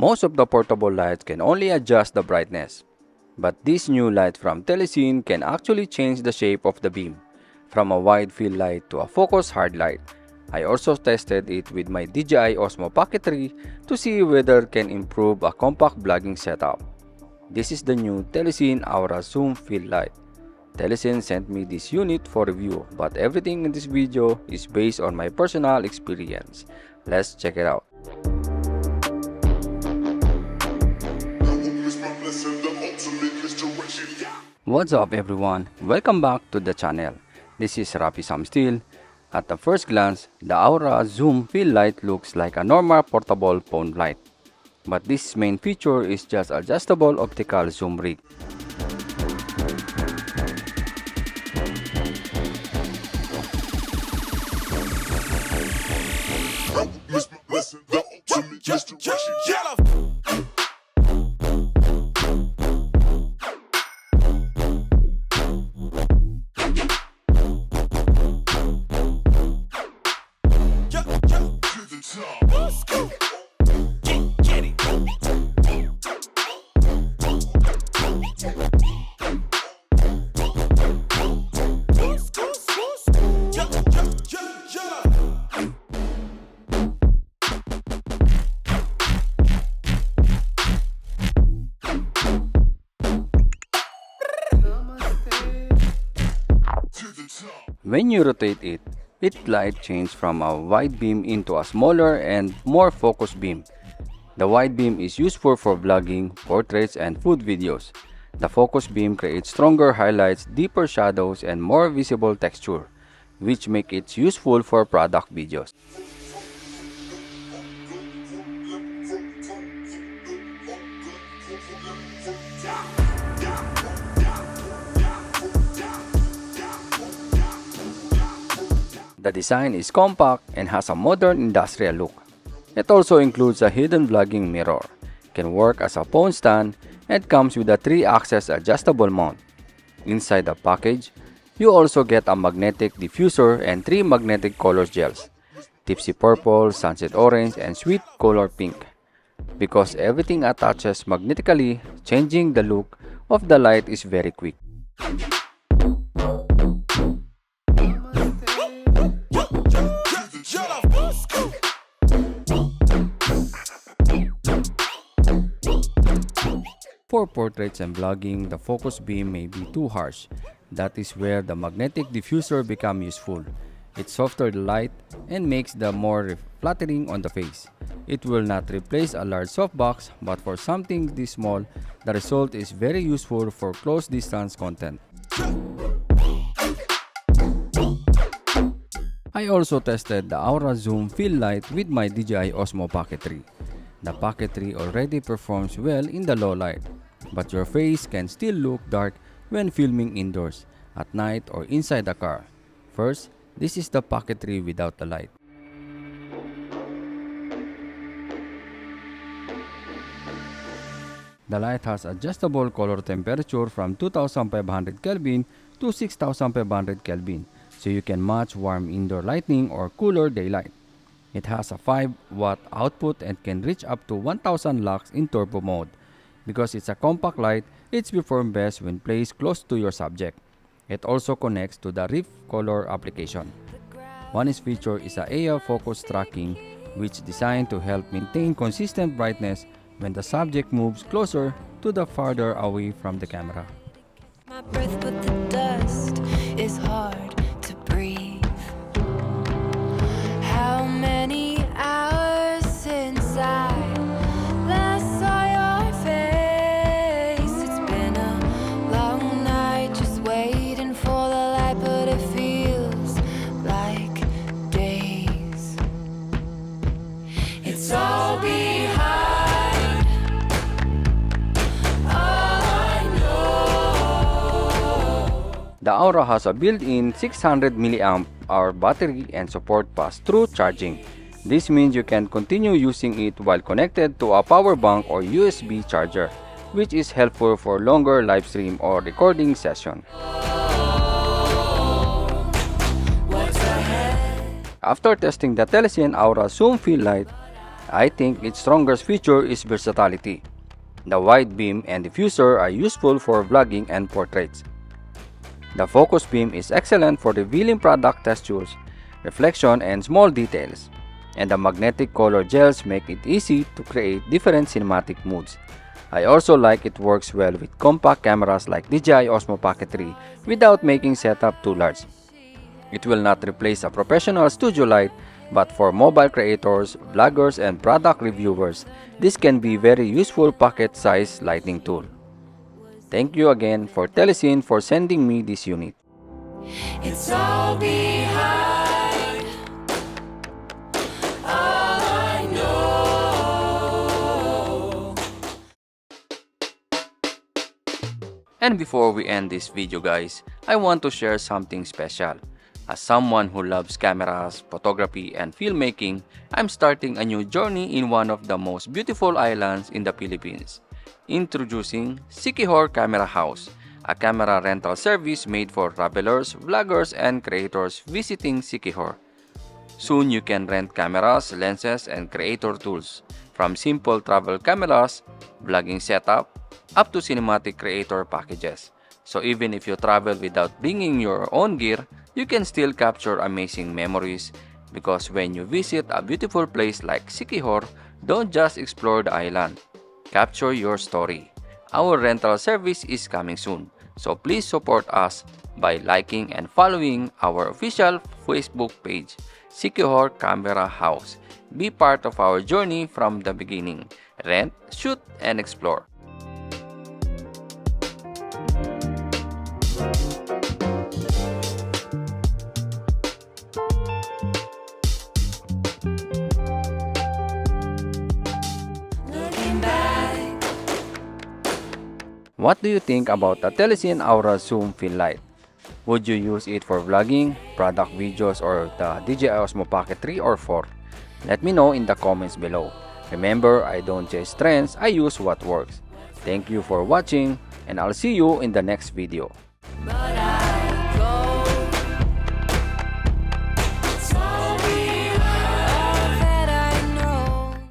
Most of the portable lights can only adjust the brightness. But this new light from TELESIN can actually change the shape of the beam, from a wide field light to a focused hard light. I also tested it with my DJI Osmo Pocket 3 to see whether it can improve a compact vlogging setup. This is the new TELESIN Aura Zoom Field Light. TELESIN sent me this unit for review, but everything in this video is based on my personal experience. Let's check it out. What's up everyone? Welcome back to the channel. This is Rafi Samstil. At the first glance, the Aura Zoom Field Light looks like a normal portable phone light. But this main feature is just adjustable optical zoom rig. When you rotate it, its light changes from a wide beam into a smaller and more focused beam. The wide beam is useful for vlogging, portraits, and food videos. The focused beam creates stronger highlights, deeper shadows, and more visible texture, which make it useful for product videos. The design is compact and has a modern industrial look. It also includes a hidden vlogging mirror, can work as a phone stand, and comes with a 3-axis adjustable mount. Inside the package, you also get a magnetic diffuser and 3 magnetic color gels, tipsy purple, sunset orange, and sweet color pink. Because everything attaches magnetically, changing the look of the light is very quick. For portraits and vlogging, the focus beam may be too harsh. That is where the magnetic diffuser becomes useful. It softens the light and makes the more flattering on the face. It will not replace a large softbox, but for something this small, the result is very useful for close distance content. I also tested the Aura Zoom Field Light with my DJI Osmo Pocket 3. The Pocket 3 already performs well in the low light, but your face can still look dark when filming indoors, at night, or inside the car. First, this is the Pocket 3 without the light. The light has adjustable color temperature from 2500 Kelvin to 6500 Kelvin, so you can match warm indoor lighting or cooler daylight. It has a 5-watt output and can reach up to 1000 lux in turbo mode. Because it's a compact light, it's performs best when placed close to your subject. It also connects to the REEF COLOR application. One feature is a AF focus tracking, which is designed to help maintain consistent brightness when the subject moves closer to the farther away from the camera. My breath, but the dust is hard to breathe. How many hours since I last saw your face? It's been a long night just waiting for the light, but it feels like days. It's all behind. All I know. The Aura has a built-in 600 mAh battery and support pass-through charging. This means you can continue using it while connected to a power bank or USB charger, which is helpful for longer live stream or recording session. After testing the TELESIN Aura Zoom Field Light, I think its strongest feature is versatility. The wide beam and diffuser are useful for vlogging and portraits. The focus beam is excellent for revealing product textures, reflection, and small details. And the magnetic color gels make it easy to create different cinematic moods. I also like it works well with compact cameras like DJI Osmo Pocket 3 without making setup too large. It will not replace a professional studio light, but for mobile creators, vloggers, and product reviewers, this can be very useful pocket-sized lighting tool. Thank you again for TELESIN for sending me this unit. It's all behind. All I know. And before we end this video guys, I want to share something special. As someone who loves cameras, photography, and filmmaking, I'm starting a new journey in one of the most beautiful islands in the Philippines. Introducing Siquijor Camera House, a camera rental service made for travelers, vloggers, and creators visiting Siquijor. Soon you can rent cameras, lenses, and creator tools, from simple travel cameras, vlogging setup, up to cinematic creator packages. So even if you travel without bringing your own gear, you can still capture amazing memories, because when you visit a beautiful place like Siquijor, don't just explore the island. Capture your story. Our rental service is coming soon, so please support us by liking and following our official Facebook page, Siquijor Camera House. Be part of our journey from the beginning. Rent, shoot, and explore. What do you think about the TELESIN Aura Zoom Fill Light? Would you use it for vlogging, product videos, or the DJI Osmo Pocket 3 or 4? Let me know in the comments below. Remember, I don't chase trends, I use what works. Thank you for watching, and I'll see you in the next video. But I go